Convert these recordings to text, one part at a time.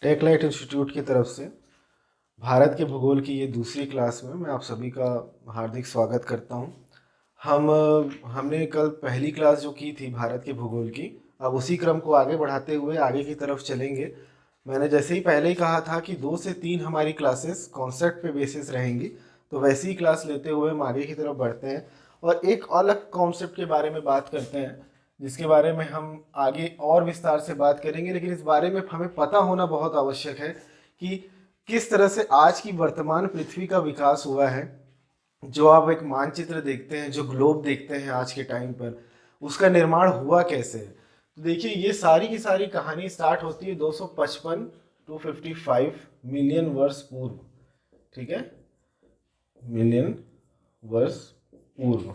टेकलाइट institute की तरफ से भारत के भूगोल की ये दूसरी क्लास में मैं आप सभी का हार्दिक स्वागत करता हूँ। हमने कल पहली क्लास जो की थी भारत के भूगोल की, अब उसी क्रम को आगे बढ़ाते हुए आगे की तरफ चलेंगे। मैंने जैसे ही पहले ही कहा था कि 2 से 3 हमारी क्लासेस कॉन्सेप्ट पे बेसिस रहेंगी, तो वैसी ही क्लास लेते हुए हम आगे की तरफ बढ़ते हैं और एक अलग कॉन्सेप्ट के बारे में बात करते हैं, जिसके बारे में हम आगे और विस्तार से बात करेंगे। लेकिन इस बारे में हमें पता होना बहुत आवश्यक है कि किस तरह से आज की वर्तमान पृथ्वी का विकास हुआ है। जो आप एक मानचित्र देखते हैं, जो ग्लोब देखते हैं आज के टाइम पर, उसका निर्माण हुआ कैसे है। तो देखिए, ये सारी की सारी कहानी स्टार्ट होती है 255 255 मिलियन वर्ष पूर्व। ठीक है, मिलियन वर्ष पूर्व।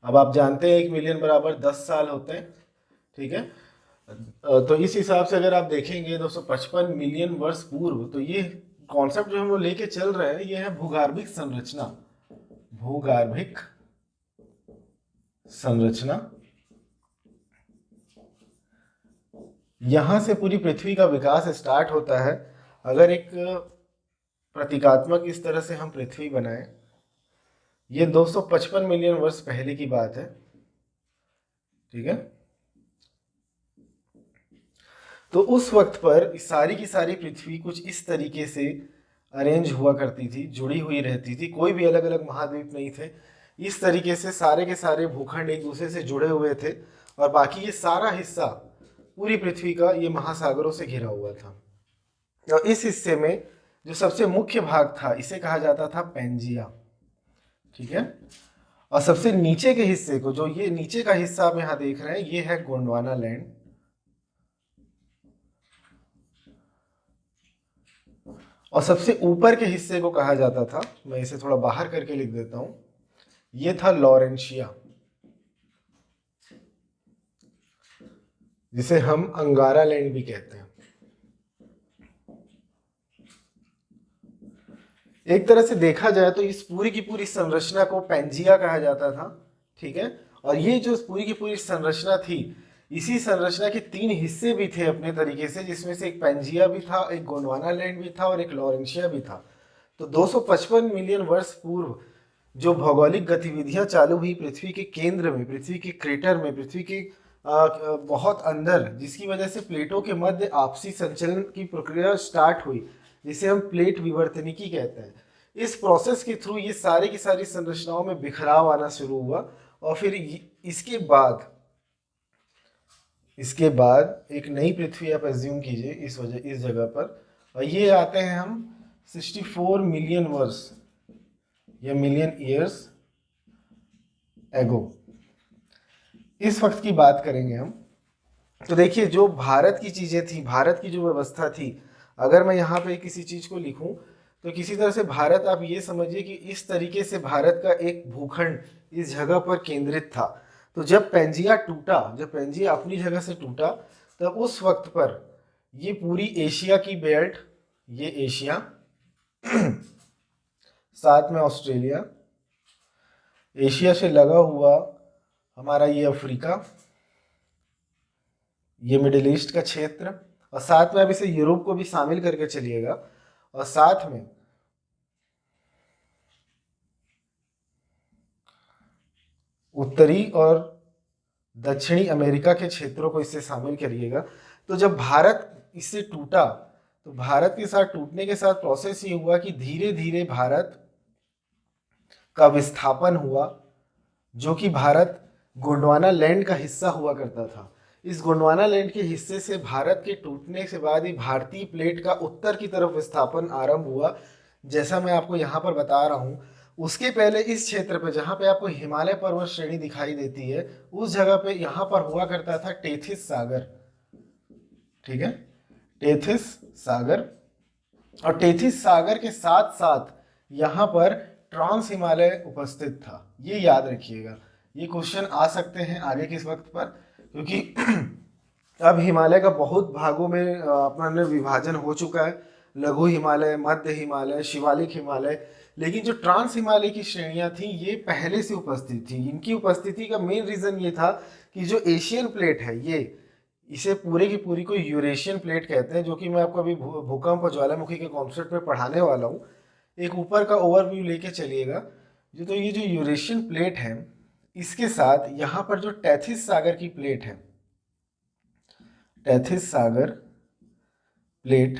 अब आप जानते हैं 1 मिलियन बराबर 10 साल होते हैं। ठीक है, तो इस हिसाब से अगर आप देखेंगे 255 मिलियन वर्ष पूर्व, तो ये कॉन्सेप्ट जो हम लोग लेके चल रहे हैं ये है भूगर्भिक संरचना। भूगर्भिक संरचना, यहां से पूरी पृथ्वी का विकास स्टार्ट होता है। अगर एक प्रतीकात्मक इस तरह से हम पृथ्वी बनाएं, ये 255 मिलियन वर्ष पहले की बात है। ठीक है, तो उस वक्त पर इस सारी की सारी पृथ्वी कुछ इस तरीके से अरेंज हुआ करती थी, जुड़ी हुई रहती थी। कोई भी अलग अलग महाद्वीप नहीं थे। इस तरीके से सारे के सारे भूखंड एक दूसरे से जुड़े हुए थे और बाकी ये सारा हिस्सा पूरी पृथ्वी का ये महासागरों से घिरा हुआ था। और इस हिस्से में जो सबसे मुख्य भाग था इसे कहा जाता था पेंजिया। ठीक है, और सबसे नीचे के हिस्से को, जो ये नीचे का हिस्सा आप यहाँ देख रहे हैं, ये है गोंडवाना लैंड। और सबसे ऊपर के हिस्से को कहा जाता था, मैं इसे थोड़ा बाहर करके लिख देता हूं, ये था लॉरेंशिया, जिसे हम अंगारा लैंड भी कहते हैं। एक तरह से देखा जाए तो इस पूरी की पूरी संरचना को पेंजिया कहा जाता था। ठीक है, और ये जो पूरी की पूरी संरचना थी, इसी संरचना के 3 हिस्से भी थे अपने तरीके से, जिसमें से एक पेंजिया भी था, एक गोंडवाना लैंड भी था और एक लॉरेंशिया भी था। तो 255 मिलियन वर्ष पूर्व जो भौगोलिक गतिविधियां चालू हुई पृथ्वी के केंद्र में, पृथ्वी के क्रेटर में, पृथ्वी के बहुत अंदर, जिसकी वजह से प्लेटों के मध्य आपसी संचलन की प्रक्रिया स्टार्ट हुई, जिसे हम प्लेट विवर्तनिकी कहते हैं। इस प्रोसेस के थ्रू ये सारी की सारी संरचनाओं में बिखराव आना शुरू हुआ और फिर इसके बाद एक नई पृथ्वी आप एज्यूम कीजिए इस जगह पर, और ये आते हैं हम 64 मिलियन वर्ष या मिलियन ईयर्स एगो। इस वक्त की बात करेंगे हम। तो देखिए, जो भारत की चीजें थी, भारत की जो व्यवस्था थी, अगर मैं यहाँ पे किसी चीज को लिखूं तो किसी तरह से भारत, आप ये समझिए कि इस तरीके से भारत का एक भूखंड इस जगह पर केंद्रित था। तो जब पेंजिया टूटा, जब पेंजिया अपनी जगह से टूटा, तब उस वक्त पर ये पूरी एशिया की बेल्ट, ये एशिया, साथ में ऑस्ट्रेलिया, एशिया से लगा हुआ हमारा ये अफ्रीका, ये मिडिल ईस्ट का क्षेत्र, और साथ में अब इसे यूरोप को भी शामिल करके चलिएगा, और साथ में उत्तरी और दक्षिणी अमेरिका के क्षेत्रों को इससे शामिल करिएगा। तो जब भारत इससे टूटा, तो भारत के साथ टूटने के साथ प्रोसेस ये हुआ कि धीरे धीरे भारत का विस्थापन हुआ, जो कि भारत गोंडवाना लैंड का हिस्सा हुआ करता था। इस गोंडवाना लैंड के हिस्से से भारत के टूटने के बाद ही भारतीय प्लेट का उत्तर की तरफ विस्थापन आरंभ हुआ, जैसा मैं आपको यहाँ पर बता रहा हूँ। उसके पहले इस क्षेत्र पे, जहाँ पे आपको हिमालय पर्वत श्रेणी दिखाई देती है, उस जगह पे यहाँ पर हुआ करता था टेथिस सागर। ठीक है, टेथिस सागर, और टेथिस सागर के साथ साथ यहाँ पर ट्रांस हिमालय उपस्थित था। ये याद रखिएगा, ये क्वेश्चन आ सकते हैं आगे किस वक्त पर, क्योंकि अब हिमालय का बहुत भागों में अपना विभाजन हो चुका है, लघु हिमालय, मध्य हिमालय, शिवालिक हिमालय। लेकिन जो ट्रांस हिमालय की श्रेणियां थी ये पहले से उपस्थित थी। इनकी उपस्थिति का मेन रीजन ये था कि जो एशियन प्लेट है, इसे पूरी की पूरी को यूरेशियन प्लेट कहते हैं, जो कि मैं आपको अभी भूकंप और ज्वालामुखी के कॉन्सेप्ट में पढ़ाने वाला हूँ। एक ऊपर का ओवरव्यू लेके चलिएगा। जो तो ये जो यूरेशियन प्लेट है, इसके साथ यहाँ पर जो टैथिस सागर की प्लेट है, टैथिस सागर प्लेट,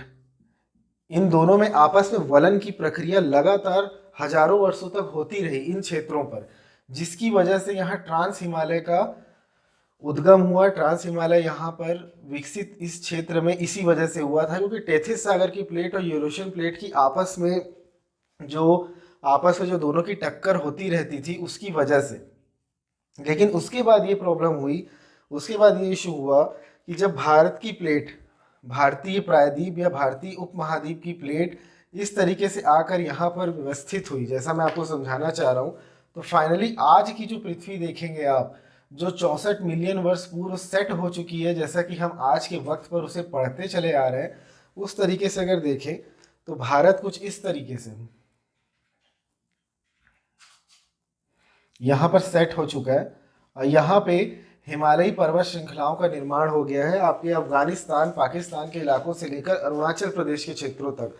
इन दोनों में आपस में वलन की प्रक्रिया लगातार हजारों वर्षों तक होती रही इन क्षेत्रों पर, जिसकी वजह से यहाँ ट्रांस हिमालय का उद्गम हुआ। ट्रांस हिमालय यहाँ पर विकसित इस क्षेत्र में इसी वजह से हुआ था, क्योंकि टेथिस सागर की प्लेट और यूरेशियन प्लेट की जो आपस में जो दोनों की टक्कर होती रहती थी उसकी वजह से। लेकिन उसके बाद ये प्रॉब्लम हुई, उसके बाद ये इशू हुआ कि जब भारत की प्लेट, भारतीय प्रायद्वीप या भारतीय उपमहाद्वीप की प्लेट इस तरीके से आकर यहाँ पर व्यवस्थित हुई, जैसा मैं आपको समझाना चाह रहा हूँ, तो फाइनली आज की जो पृथ्वी देखेंगे आप, जो 64 मिलियन वर्ष पूर्व सेट हो चुकी है, जैसा कि हम आज के वक्त पर उसे पढ़ते चले आ रहे हैं, उस तरीके से अगर देखें तो भारत कुछ इस तरीके से यहाँ पर सेट हो चुका है। और यहाँ पे हिमालयी पर्वत श्रृंखलाओं का निर्माण हो गया है, आपके अफगानिस्तान पाकिस्तान के इलाकों से लेकर अरुणाचल प्रदेश के क्षेत्रों तक।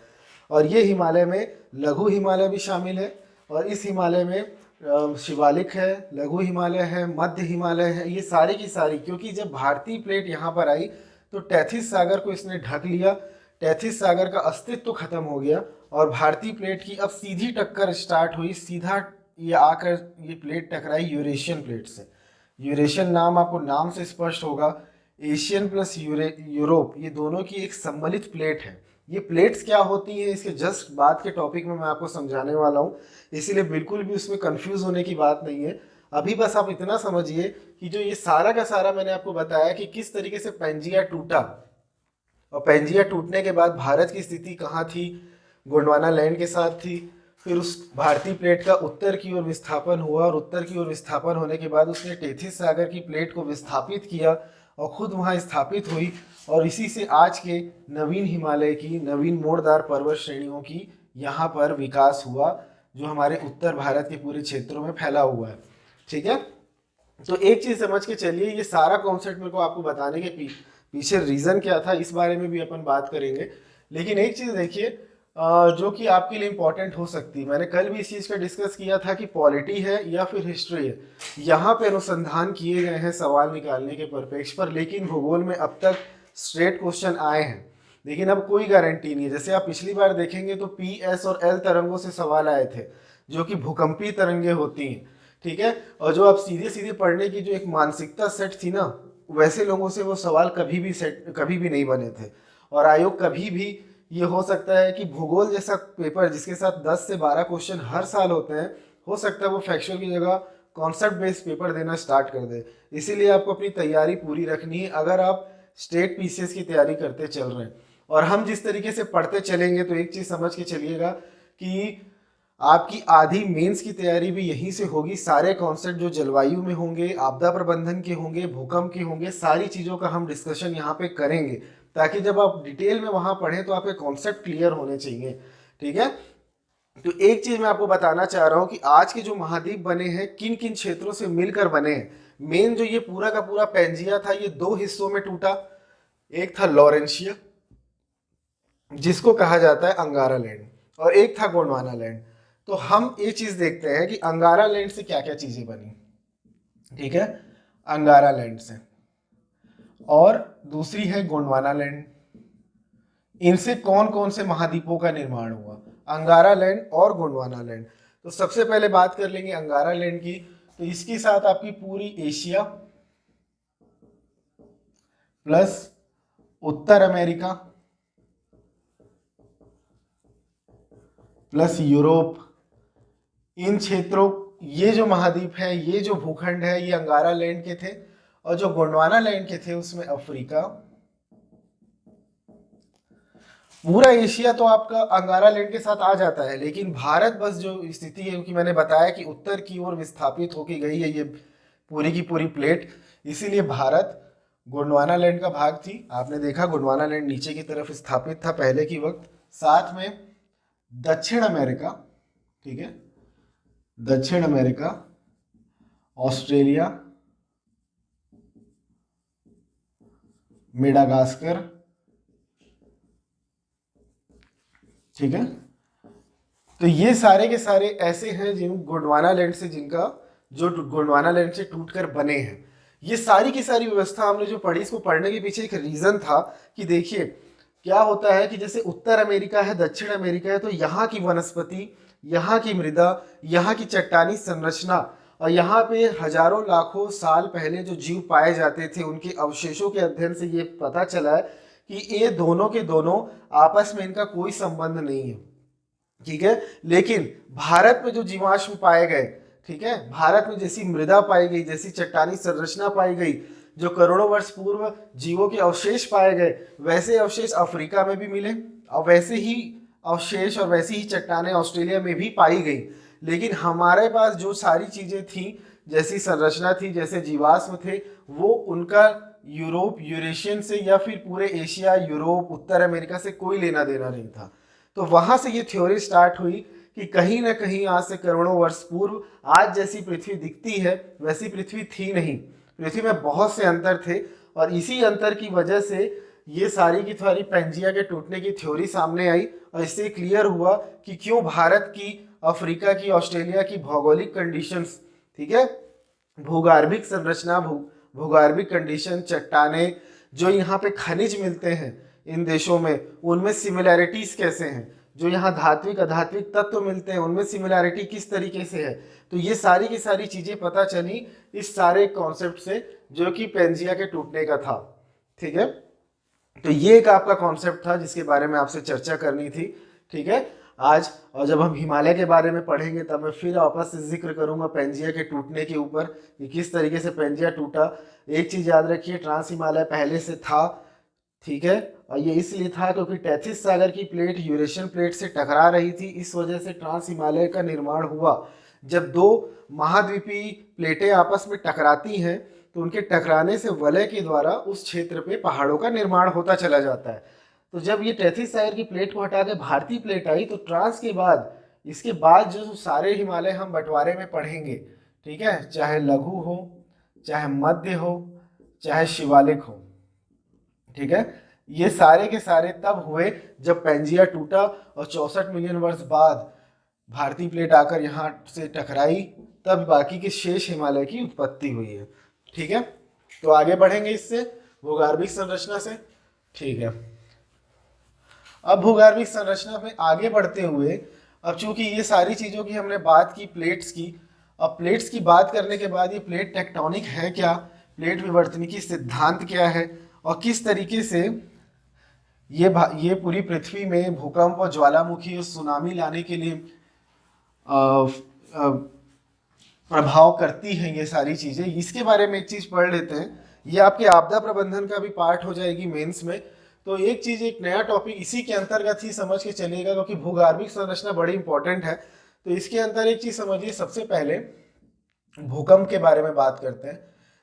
और ये हिमालय में लघु हिमालय भी शामिल है, और इस हिमालय में शिवालिक है, लघु हिमालय है, मध्य हिमालय है, ये सारी की सारी। क्योंकि जब भारतीय प्लेट यहाँ पर आई तो टैथिस सागर को इसने ढक लिया, टैथिस सागर का अस्तित्व तो खत्म हो गया, और भारतीय प्लेट की अब सीधी टक्कर स्टार्ट हुई, सीधा ये आकर ये प्लेट टकराई यूरेशियन प्लेट से। यूरेशियन नाम आपको नाम से स्पष्ट होगा, एशियन प्लस यूरोप, ये दोनों की एक सम्मिलित प्लेट है। ये प्लेट्स क्या होती हैं इसके जस्ट बाद के टॉपिक में मैं आपको समझाने वाला हूँ, इसीलिए बिल्कुल भी उसमें कंफ्यूज होने की बात नहीं है। अभी बस आप इतना समझिए कि जो ये सारा का सारा मैंने आपको बताया कि किस तरीके से पेंजिया टूटा, और पेंजिया टूटने के बाद भारत की स्थिति कहाँ थी, गोंडवाना लैंड के साथ थी। फिर उस भारतीय प्लेट का उत्तर की ओर विस्थापन हुआ, और उत्तर की ओर विस्थापन होने के बाद उसने टेथिस सागर की प्लेट को विस्थापित किया और खुद वहाँ स्थापित हुई, और इसी से आज के नवीन हिमालय की, नवीन मोड़दार पर्वत श्रेणियों की यहाँ पर विकास हुआ, जो हमारे उत्तर भारत के पूरे क्षेत्रों में फैला हुआ है। ठीक है, तो एक चीज़ समझ के चलिए, ये सारा कॉन्सेप्ट मेरे को आपको बताने के पीछे रीज़न क्या था, इस बारे में भी अपन बात करेंगे। लेकिन एक चीज़ देखिए जो कि आपके लिए इम्पोर्टेंट हो सकती है, मैंने कल भी इस चीज़ का डिस्कस किया था कि पॉलिटी है या फिर हिस्ट्री है, यहाँ पे अनुसंधान किए गए हैं सवाल निकालने के परिप्रेक्ष्य पर, लेकिन भूगोल में अब तक स्ट्रेट क्वेश्चन आए हैं, लेकिन अब कोई गारंटी नहीं है। जैसे आप पिछली बार देखेंगे तो पी, एस और एल तरंगों से सवाल आए थे, जो कि भूकंपीय तरंगे होती हैं। ठीक है, और जो आप सीधे सीधे पढ़ने की जो एक मानसिकता सेट थी ना, वैसे लोगों से वो सवाल कभी भी नहीं बने थे। और आयोग कभी भी, ये हो सकता है कि भूगोल जैसा पेपर जिसके साथ 10 से 12 क्वेश्चन हर साल होते हैं, हो सकता है वो फैक्चुअल की जगह कॉन्सेप्ट बेस्ड पेपर देना स्टार्ट कर दे। इसीलिए आपको अपनी तैयारी पूरी रखनी है अगर आप स्टेट पीसीएस की तैयारी करते चल रहे हैं। और हम जिस तरीके से पढ़ते चलेंगे, तो एक चीज़ समझ के चलिएगा कि आपकी आधी मेंस की तैयारी भी यहीं से होगी। सारे कॉन्सेप्ट जो जलवायु में होंगे, आपदा प्रबंधन के होंगे, भूकंप के होंगे, सारी चीज़ों का हम डिस्कशन यहाँ पे करेंगे, ताकि जब आप डिटेल में वहाँ पढ़ें तो आपके कॉन्सेप्ट क्लियर होने चाहिए। ठीक है, तो एक चीज़ मैं आपको बताना चाह रहा हूँ कि आज के जो महाद्वीप बने हैं किन किन क्षेत्रों से मिलकर बने हैं। मेन जो ये पूरा का पूरा पेंजिया था, ये दो हिस्सों में टूटा। एक था लॉरेंशिया, जिसको कहा जाता है अंगारा लैंड, और एक था गोंडवाना लैंड। तो हम ये चीज देखते हैं कि अंगारा लैंड से क्या क्या चीजें बनी। ठीक है, अंगारा लैंड से, और दूसरी है गोंडवाना लैंड। इनसे कौन कौन से महाद्वीपों का निर्माण हुआ, अंगारा लैंड और गोंडवाना लैंड। तो सबसे पहले बात कर लेंगे अंगारा लैंड की। तो इसके साथ आपकी पूरी एशिया प्लस उत्तर अमेरिका प्लस यूरोप, इन क्षेत्रों, ये जो महाद्वीप है, ये जो भूखंड है, ये अंगारा लैंड के थे। और जो गोंडवाना लैंड के थे उसमें अफ्रीका, पूरा एशिया तो आपका अंगारा लैंड के साथ आ जाता है, लेकिन भारत बस जो स्थिति है, क्योंकि मैंने बताया कि उत्तर की ओर विस्थापित होकर गई है ये पूरी की पूरी प्लेट, इसीलिए भारत गोंडवाना लैंड का भाग थी। आपने देखा गोंडवाना लैंड नीचे की तरफ स्थापित था पहले की वक्त। साथ में दक्षिण अमेरिका, ठीक है, दक्षिण अमेरिका, ऑस्ट्रेलिया, मेडागास्कर, ठीक है। तो ये सारे के सारे ऐसे हैं जिन गोंडवाना लैंड से, जिनका जो गोंडवाना लैंड से टूटकर बने हैं। ये सारी की सारी व्यवस्था हमने जो पढ़ी, इसको पढ़ने के पीछे एक रीजन था कि देखिए क्या होता है कि जैसे उत्तर अमेरिका है, दक्षिण अमेरिका है, तो यहाँ की वनस्पति, यहाँ की मृदा, यहाँ की चट्टानी संरचना और यहाँ पे हजारों लाखों साल पहले जो जीव पाए जाते थे, उनके अवशेषों के अध्ययन से ये पता चला है कि ये दोनों के दोनों आपस में इनका कोई संबंध नहीं है, ठीक है। लेकिन भारत में जो जीवाश्म पाए गए, ठीक है, भारत में जैसी मृदा पाई गई, जैसी चट्टानी संरचना पाई गई, जो करोड़ों वर्ष पूर्व जीवों के अवशेष पाए गए, वैसे अवशेष अफ्रीका में भी मिले और वैसे ही अवशेष और वैसी ही चट्टानें ऑस्ट्रेलिया में भी पाई गई। लेकिन हमारे पास जो सारी चीजें थी, जैसी संरचना थी, जैसे जीवाश्म थे, वो उनका यूरोप, यूरेशियन से या फिर पूरे एशिया, यूरोप, उत्तर अमेरिका से कोई लेना देना नहीं था। तो वहां से ये थ्योरी स्टार्ट हुई कि कहीं ना कहीं आज से करोड़ों वर्ष पूर्व आज जैसी पृथ्वी दिखती है वैसी पृथ्वी थी नहीं, पृथ्वी में बहुत से अंतर थे। और इसी अंतर की वजह से ये सारी की सारी पेंजिया के टूटने की थ्योरी सामने आई और इससे क्लियर हुआ कि क्यों भारत की, अफ्रीका की, ऑस्ट्रेलिया की भौगोलिक कंडीशंस, ठीक है, भूगर्भिक संरचना, भूगर्भिक कंडीशन, चट्टाने, जो यहाँ पे खनिज मिलते हैं इन देशों में, उनमें सिमिलैरिटीज कैसे हैं, जो यहाँ धात्विक अधात्विक तत्व मिलते हैं उनमें सिमिलैरिटी किस तरीके से है। तो ये सारी की सारी चीजें पता चली इस सारे कॉन्सेप्ट से, जो कि पेंजिया के टूटने का था, ठीक है। तो ये एक आपका कॉन्सेप्ट था जिसके बारे में आपसे चर्चा करनी थी, ठीक है आज। और जब हम हिमालय के बारे में पढ़ेंगे तब मैं फिर वापस से जिक्र करूंगा पेंजिया के टूटने के ऊपर कि किस तरीके से पेंजिया टूटा। एक चीज याद रखिए, ट्रांस हिमालय पहले से था, ठीक है, और ये इसलिए था क्योंकि टेथिस सागर की प्लेट यूरेशियन प्लेट से टकरा रही थी, इस वजह से ट्रांस हिमालय का निर्माण हुआ। जब दो महाद्वीपीय प्लेटें आपस में टकराती हैं तो उनके टकराने से वलय के द्वारा उस क्षेत्र पे पहाड़ों का निर्माण होता चला जाता है। तो जब ये टेथिस सागर की प्लेट को हटा के भारतीय प्लेट आई, तो ट्रांस के बाद, इसके बाद जो सारे हिमालय हम बंटवारे में पढ़ेंगे, ठीक है, चाहे लघु हो, चाहे मध्य हो, चाहे शिवालिक हो, ठीक है, ये सारे के सारे तब हुए जब पेंजिया टूटा और 64 मिलियन वर्ष बाद भारतीय प्लेट आकर यहाँ से टकराई, तब बाकी के शेष हिमालय की उत्पत्ति हुई है, ठीक है। तो आगे बढ़ेंगे इससे भूगर्भिक संरचना से, ठीक है। अब भूगर्भिक संरचना में आगे बढ़ते हुए, अब चूंकि ये सारी चीजों की हमने बात की प्लेट्स की, अब प्लेट्स की बात करने के बाद ये प्लेट टेक्टोनिक है क्या, प्लेट विवर्तनिकी सिद्धांत क्या है, और किस तरीके से ये पूरी पृथ्वी में भूकंप और ज्वालामुखी और सुनामी लाने के लिए प्रभाव करती हैं ये सारी चीजें, इसके बारे में एक चीज पढ़ लेते हैं। ये आपके आपदा प्रबंधन का भी पार्ट हो जाएगी मेंस में। तो एक चीज, एक नया टॉपिक इसी के अंतर्गत ही समझ के चलिएगा, क्योंकि भूगर्भिक संरचना बड़ी इंपॉर्टेंट है। तो इसके अंदर एक चीज समझिए, सबसे पहले भूकंप के बारे में बात करते हैं।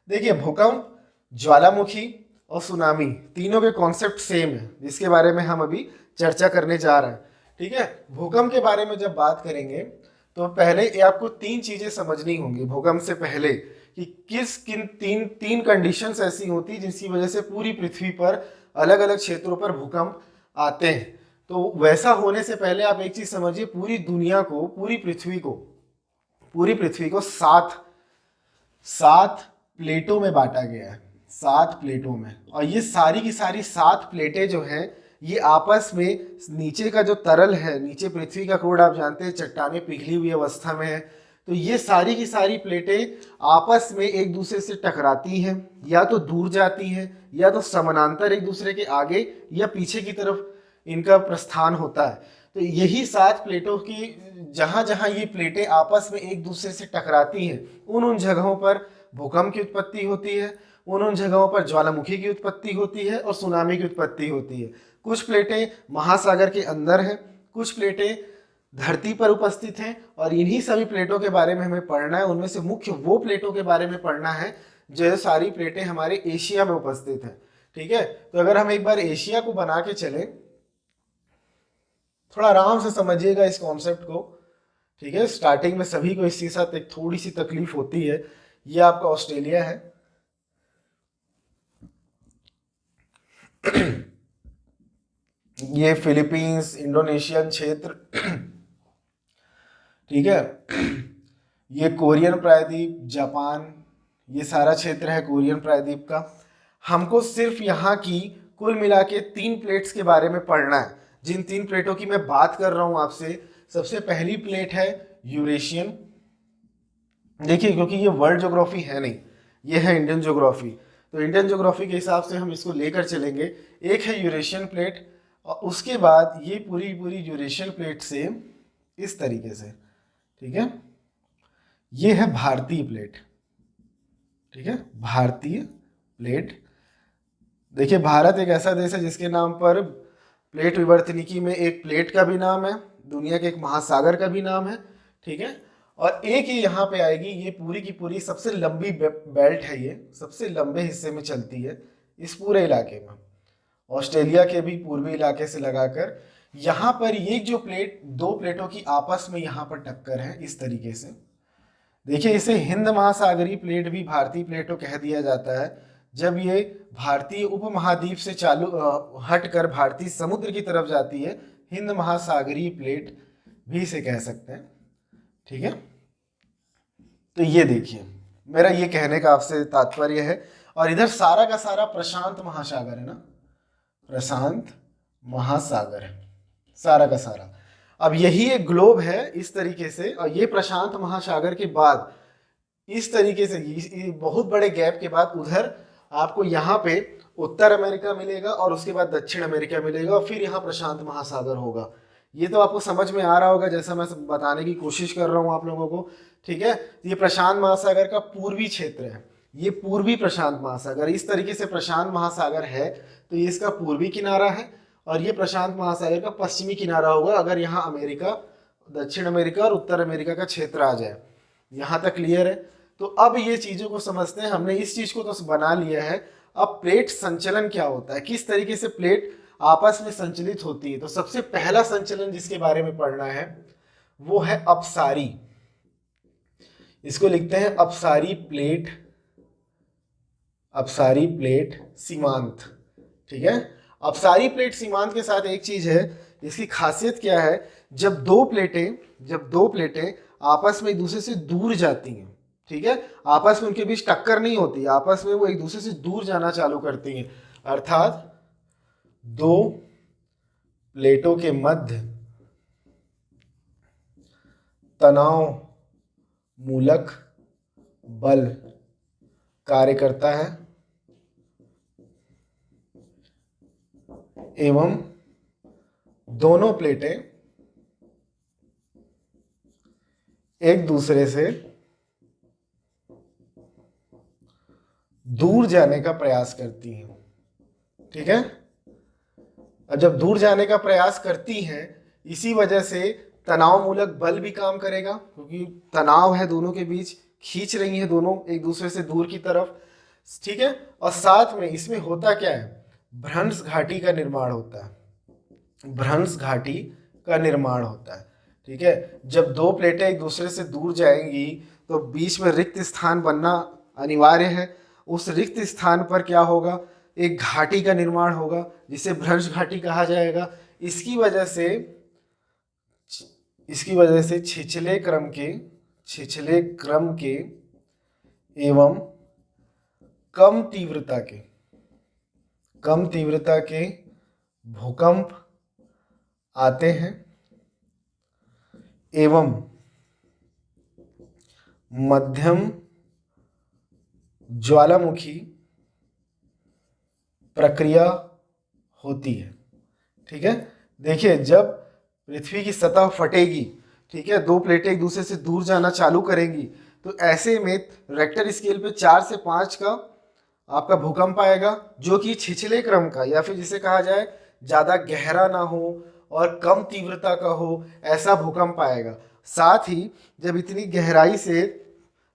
देखिए भूकंप, ज्वालामुखी और सुनामी तीनों के कॉन्सेप्ट सेम है, जिसके बारे में हम अभी चर्चा करने जा रहे हैं, ठीक है। भूकंप के बारे में जब बात करेंगे तो पहले आपको तीन चीजें समझनी होंगी भूकंप से पहले, कि किन तीन कंडीशंस ऐसी होती जिसकी वजह से पूरी पृथ्वी पर अलग अलग क्षेत्रों पर भूकंप आते हैं। तो वैसा होने से पहले आप एक चीज समझिए, पूरी दुनिया को, पूरी पृथ्वी को सात प्लेटों में बांटा गया है, 7 प्लेटों में। और ये सारी की सारी 7 प्लेटें जो हैं, ये आपस में, नीचे का जो तरल है, नीचे पृथ्वी का कोड आप जानते हैं, चट्टानें पिघली हुई अवस्था में है, तो ये सारी की सारी प्लेटें आपस में एक दूसरे से टकराती हैं, या तो दूर जाती हैं, या तो समानांतर एक दूसरे के आगे या पीछे की तरफ इनका प्रस्थान होता है। तो यही 7 प्लेटों की, जहां जहां ये प्लेटें आपस में एक दूसरे से टकराती हैं, उन जगहों पर भूकंप की उत्पत्ति होती है, उन जगहों पर ज्वालामुखी की उत्पत्ति होती है और सुनामी की उत्पत्ति होती है। कुछ प्लेटें महासागर के अंदर हैं, कुछ प्लेटें धरती पर उपस्थित हैं, और इन्हीं सभी प्लेटों के बारे में हमें पढ़ना है। उनमें से मुख्य वो प्लेटों के बारे में पढ़ना है जो सारी प्लेटें हमारे एशिया में उपस्थित हैं, ठीक है। तो अगर हम एक बार एशिया को बना के चलें, थोड़ा आराम से समझिएगा इस कॉन्सेप्ट को, ठीक है। स्टार्टिंग में सभी को इसके साथ एक थोड़ी सी तकलीफ होती है। ये आपका ऑस्ट्रेलिया है, ये फिलीपींस, इंडोनेशियन क्षेत्र, ठीक है, ये कोरियन प्रायद्वीप, जापान, ये सारा क्षेत्र है कोरियन प्रायद्वीप का। हमको सिर्फ यहाँ की कुल मिला के 3 प्लेट्स के बारे में पढ़ना है। जिन 3 प्लेटों की मैं बात कर रहा हूँ आपसे, सबसे पहली प्लेट है यूरेशियन। देखिए, क्योंकि ये वर्ल्ड ज्योग्राफी है नहीं, ये है इंडियन ज्योग्राफी, तो इंडियन ज्योग्राफी के हिसाब से हम इसको लेकर चलेंगे। एक है यूरेशियन प्लेट, और उसके बाद ये पूरी पूरी यूरेशियन प्लेट से इस तरीके से, ठीक है, ये है भारतीय प्लेट, ठीक है, भारतीय प्लेट। देखिए, भारत एक ऐसा देश है जिसके नाम पर प्लेट विवर्तनिकी में एक प्लेट का भी नाम है, दुनिया के एक महासागर का भी नाम है, ठीक है। और एक ही यहाँ पे आएगी, ये पूरी की पूरी सबसे लंबी बेल्ट है, ये सबसे लंबे हिस्से में चलती है इस पूरे इलाके में, ऑस्ट्रेलिया के भी पूर्वी इलाके से लगाकर। यहाँ पर ये जो प्लेट, 2 प्लेटों की आपस में यहाँ पर टक्कर है इस तरीके से। देखिए, इसे हिंद महासागरीय प्लेट भी भारतीय प्लेटों कह दिया जाता है। जब ये भारतीय उपमहाद्वीप से हटकर भारतीय समुद्र की तरफ जाती है, हिंद महासागरीय प्लेट भी इसे कह सकते हैं, ठीक है। तो ये देखिए, मेरा ये कहने का आपसे तात्पर्य है। और इधर सारा का सारा प्रशांत महासागर है ना, प्रशांत महासागर है सारा का सारा। अब यही एक ग्लोब है इस तरीके से, और ये प्रशांत महासागर के बाद इस तरीके से बहुत बड़े गैप के बाद उधर आपको यहाँ पे उत्तर अमेरिका मिलेगा, और उसके बाद दक्षिण अमेरिका मिलेगा, और फिर यहाँ प्रशांत महासागर होगा। ये तो आपको समझ में आ रहा होगा, जैसा मैं बताने की कोशिश कर रहा हूँ आप लोगों को, ठीक है। ये प्रशांत महासागर का पूर्वी क्षेत्र है, ये पूर्वी प्रशांत महासागर, इस तरीके से प्रशांत महासागर है, तो ये इसका पूर्वी किनारा है, और ये प्रशांत महासागर का पश्चिमी किनारा होगा अगर यहाँ अमेरिका, दक्षिण अमेरिका और उत्तर अमेरिका का क्षेत्र आ जाए। यहाँ तक क्लियर है। तो अब ये चीज़ों को समझते हैं, हमने इस चीज़ को तो बना लिया है। अब प्लेट संचलन क्या होता है, किस तरीके से प्लेट आपस में संचलित होती है। तो सबसे पहला संचलन जिसके बारे में पढ़ना है वो है अपसारी। इसको लिखते हैं अपसारी प्लेट, अपसारी प्लेट सीमांत, ठीक है। अपसारी प्लेट सीमांत के साथ एक चीज है, इसकी खासियत क्या है, जब दो प्लेटें आपस में एक दूसरे से दूर जाती हैं, ठीक है, आपस में उनके बीच टक्कर नहीं होती, आपस में वो एक दूसरे से दूर जाना चालू करती हैं, अर्थात 2 प्लेटों के मध्य तनाव मूलक बल कार्य करता है एवं दोनों प्लेटें एक दूसरे से दूर जाने का प्रयास करती हैं, ठीक है। अब जब दूर जाने का प्रयास करती हैं, इसी वजह से तनाव मूलक बल भी काम करेगा, क्योंकि तनाव है दोनों के बीच, खींच रही हैं दोनों एक दूसरे से दूर की तरफ, ठीक है। और साथ में इसमें होता क्या है, भ्रंश घाटी का निर्माण होता है, भ्रंश घाटी का निर्माण होता है, ठीक है। जब 2 प्लेटें एक दूसरे से दूर जाएंगी तो बीच में रिक्त स्थान बनना अनिवार्य है। उस रिक्त स्थान पर क्या होगा, एक घाटी का निर्माण होगा जिसे भ्रंश घाटी कहा जाएगा। इसकी वजह से छिछले क्रम के एवं कम तीव्रता के भूकंप आते हैं एवं मध्यम ज्वालामुखी प्रक्रिया होती है, ठीक है। देखिए, जब पृथ्वी की सतह फटेगी, ठीक है, 2 प्लेटें एक दूसरे से दूर जाना चालू करेंगी, तो ऐसे में रेक्टर स्केल पे 4 से 5 का आपका भूकंप आएगा, जो कि छिछले क्रम का, या फिर जिसे कहा जाए ज़्यादा गहरा ना हो और कम तीव्रता का हो, ऐसा भूकंप आएगा। साथ ही जब इतनी गहराई से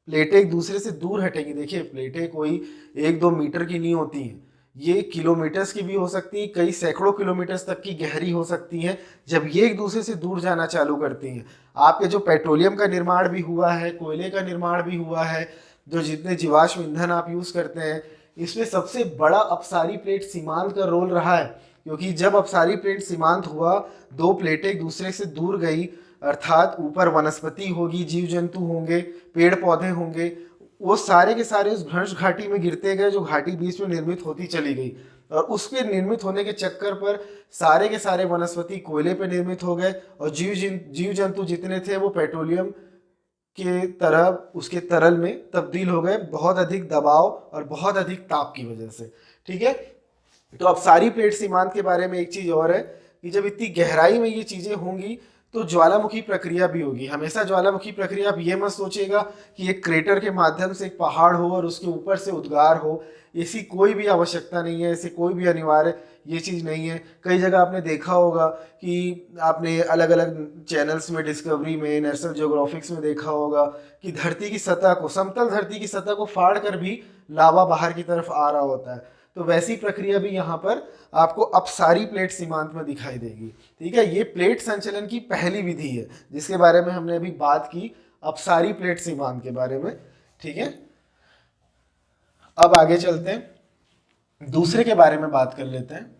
प्लेटें एक दूसरे से दूर हटेंगी, देखिए प्लेटें कोई 1-2 मीटर की नहीं होती हैं, ये किलोमीटर्स की भी हो सकती है, कई सैकड़ों किलोमीटर्स तक की गहरी हो सकती हैं। जब ये एक दूसरे से दूर जाना चालू करती हैं, आपके जो पेट्रोलियम का निर्माण भी हुआ है, कोयले का निर्माण भी हुआ है, जो जितने जीवाश्म ईंधन आप यूज़ करते हैं, इसमें सबसे बड़ा अपसारी प्लेट सीमांत का रोल रहा है, क्योंकि जब अपसारी प्लेट सीमांत हुआ, दो प्लेटें एक दूसरे से दूर गई, अर्थात ऊपर वनस्पति होगी, जीव जंतु होंगे, पेड़ पौधे होंगे, वो सारे के सारे उस भ्रंश घाटी में गिरते गए, जो घाटी बीच में निर्मित होती चली गई। और उसके निर्मित होने के चक्कर पर सारे के सारे वनस्पति कोयले पे निर्मित हो गए, और जीव जंतु जितने थे वो पेट्रोलियम के तरह उसके तरल में तब्दील हो गए, बहुत अधिक दबाव और बहुत अधिक ताप की वजह से। ठीक है, तो अब सारी प्लेट सीमांत के बारे में एक चीज और है कि जब इतनी गहराई में ये चीजें होंगी तो ज्वालामुखी प्रक्रिया भी होगी। हमेशा ज्वालामुखी प्रक्रिया, आप ये मत सोचिएगा कि एक क्रेटर के माध्यम से एक पहाड़ हो और उसके ऊपर से उद्गार हो, ऐसी कोई भी आवश्यकता नहीं है, ऐसे कोई भी अनिवार्य ये चीज़ नहीं है। कई जगह आपने देखा होगा कि आपने अलग अलग चैनल्स में, डिस्कवरी में, नेशनल जियोग्राफिक्स में देखा होगा कि धरती की सतह को, समतल धरती की सतह को फाड़ कर भी लावा बाहर की तरफ आ रहा होता है। तो वैसी प्रक्रिया भी यहाँ पर आपको अपसारी प्लेट सीमांत में दिखाई देगी। ठीक है, ये प्लेट संचलन की पहली विधि है जिसके बारे में हमने अभी बात की, अपसारी प्लेट सीमांत के बारे में। ठीक है, अब आगे चलते हैं, दूसरे के बारे में बात कर लेते हैं।